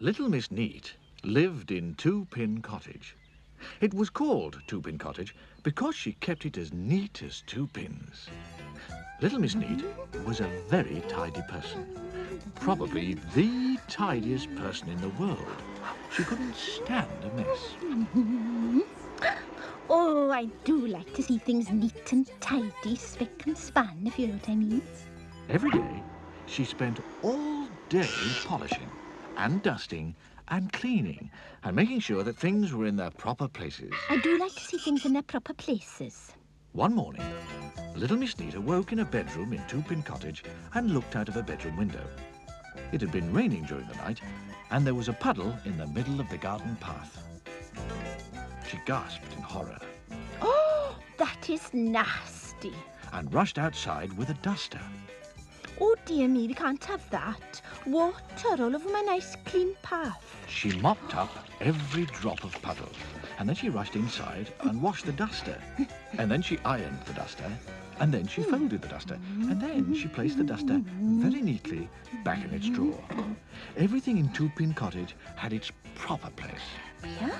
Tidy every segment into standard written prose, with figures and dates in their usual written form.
Little Miss Neat lived in Two-Pin Cottage. It was called Two-Pin Cottage because she kept it as neat as two pins. Little Miss Neat was a very tidy person, probably the tidiest person in the world. She couldn't stand a mess. Oh, I do like to see things neat and tidy, spick and span, if you know what I mean. Every day, she spent all day polishing and dusting and cleaning and making sure that things were in their proper places. I do like to see things in their proper places. One morning, little Miss Neat awoke in a bedroom in Two-Pin Cottage and looked out of her bedroom window. It had been raining during the night, and there was a puddle in the middle of the garden path. She gasped in horror. Oh, that is nasty. And rushed outside with a duster. Oh, dear me, we can't have that. Water all over my nice clean path. She mopped up every drop of puddle, and then she rushed inside and washed the duster. And then she ironed the duster, and then she folded the duster, and then she placed the duster very neatly back in its drawer. Everything in Two-Pin Cottage had its proper place. Yeah?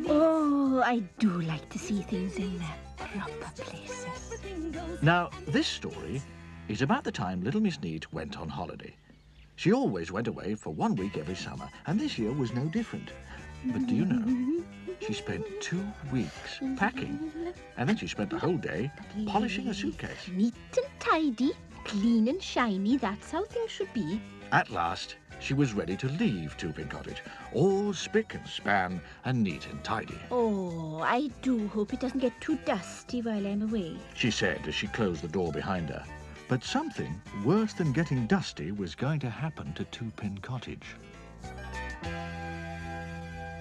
Oh, I do like to see things in their proper places. Now, this story is about the time little Miss Neat went on holiday. She always went away for 1 week every summer, and this year was no different. But do you know, she spent 2 weeks packing, and then she spent the whole day polishing a suitcase. Neat and tidy, clean and shiny, that's how things should be. At last, she was ready to leave Two-Pin Cottage, all spick and span and neat and tidy. Oh, I do hope it doesn't get too dusty while I'm away, she said as she closed the door behind her. But something worse than getting dusty was going to happen to Two-Pin Cottage.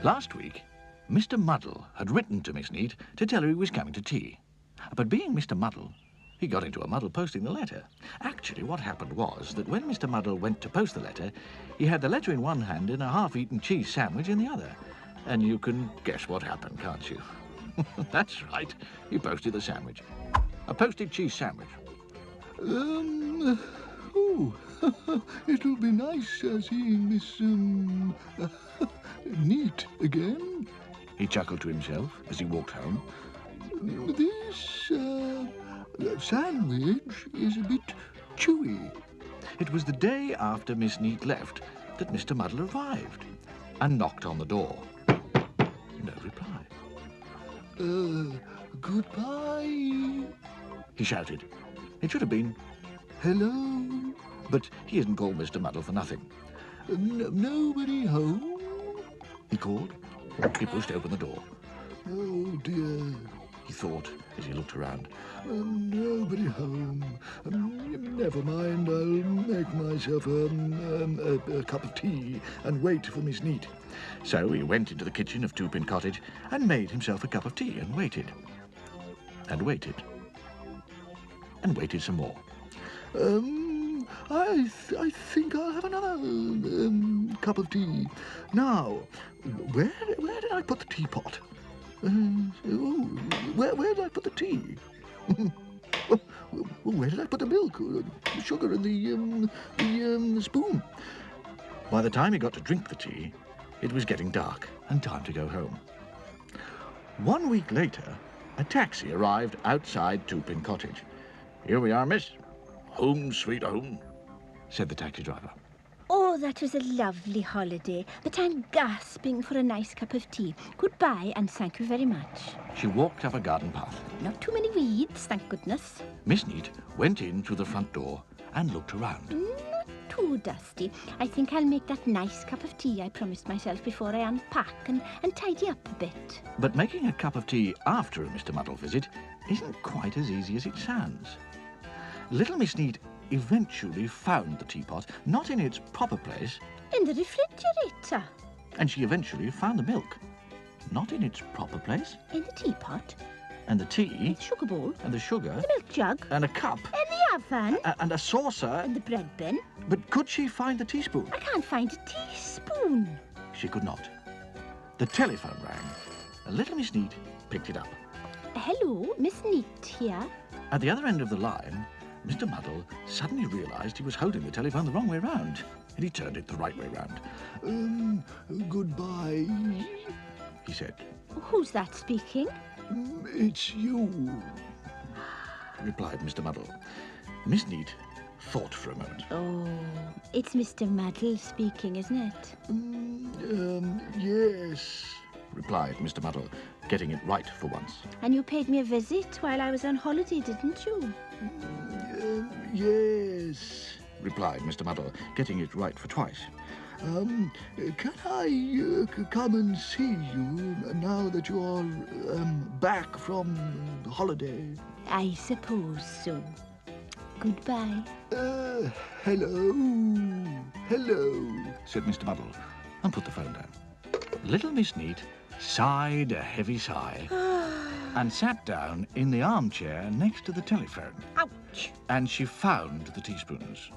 Last week, Mr. Muddle had written to Miss Neat to tell her he was coming to tea. But being Mr. Muddle, he got into a muddle posting the letter. Actually, what happened was that when Mr. Muddle went to post the letter, he had the letter in one hand and a half-eaten cheese sandwich in the other. And you can guess what happened, can't you? That's right, he posted the sandwich. A posted cheese sandwich. It'll be nice seeing Miss, Neat again. He chuckled to himself as he walked home. This, sandwich is a bit chewy. It was the day after Miss Neat left that Mr. Muddle arrived and knocked on the door. No reply. Goodbye, he shouted. It should have been, hello. but he isn't called Mr. Muddle for nothing. Nobody home? He called. He pushed open the door. Oh, dear, he thought as he looked around. Nobody home. Never mind, I'll make myself a cup of tea and wait for Miss Neat. So he went into the kitchen of Two-Pin Cottage and made himself a cup of tea and waited. And waited. And waited some more. I think I'll have another cup of tea. Now, where did I put the teapot? Where did I put the tea? Where did I put the milk, the sugar, and the spoon? By the time he got to drink the tea, it was getting dark and time to go home. 1 week later, a taxi arrived outside Two-Pin Cottage. "Here we are, miss. Home sweet home," said the taxi driver. Oh, that was a lovely holiday, but I'm gasping for a nice cup of tea. Goodbye, and thank you very much. She walked up a garden path. Not too many weeds, thank goodness. Miss Neat went in through the front door and looked around. Not too dusty. I think I'll make that nice cup of tea I promised myself before I unpack and tidy up a bit. But making a cup of tea after a Mr. Muddle visit isn't quite as easy as it sounds. Little Miss Neat eventually found the teapot, not in its proper place. In the refrigerator. And she eventually found the milk, not in its proper place. In the teapot. And the tea. The sugar bowl. And the sugar. The milk jug. And a cup. In the oven. And a saucer. And the bread bin. But could she find the teaspoon? I can't find a teaspoon. She could not. The telephone rang. Little Miss Neat picked it up. Hello, Miss Neat here. At the other end of the line, Mr. Muddle suddenly realised he was holding the telephone the wrong way round, and he turned it the right way round. Goodbye, he said. Who's that speaking? It's you. Replied Mr. Muddle. Miss Neat thought for a moment. Oh, it's Mr. Muddle speaking, isn't it? Yes. Replied Mr. Muddle, getting it right for once. And you paid me a visit while I was on holiday, didn't you? Yes. Replied Mr. Muddle, getting it right for twice. Can I come and see you now that you're back from holiday? I suppose so. Goodbye. Hello, Said Mr. Muddle, and put the phone down. Little Miss Neat sighed a heavy sigh and sat down in the armchair next to the telephone. Ouch! And she found the teaspoons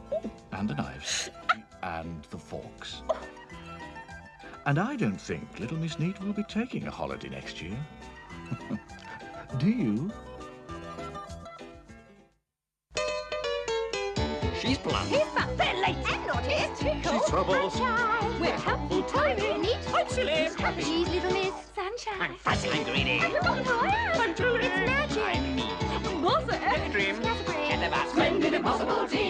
and the knives and the forks. And I don't think little Miss Neat will be taking a holiday next year. Do you? She's plump. He's fun. They're late. I'm naughty. He's trickle. She's trouble. Sunshine. We're helpful, tiny. Neat. I'm silly. He's happy. She's little Miss Sunshine. I'm fussy. I'm greedy. I've forgotten who I am. I'm Julie. It's magic. I'm me. Bother. Dream. Scatterbrain. Get the bus. Splendid impossible team.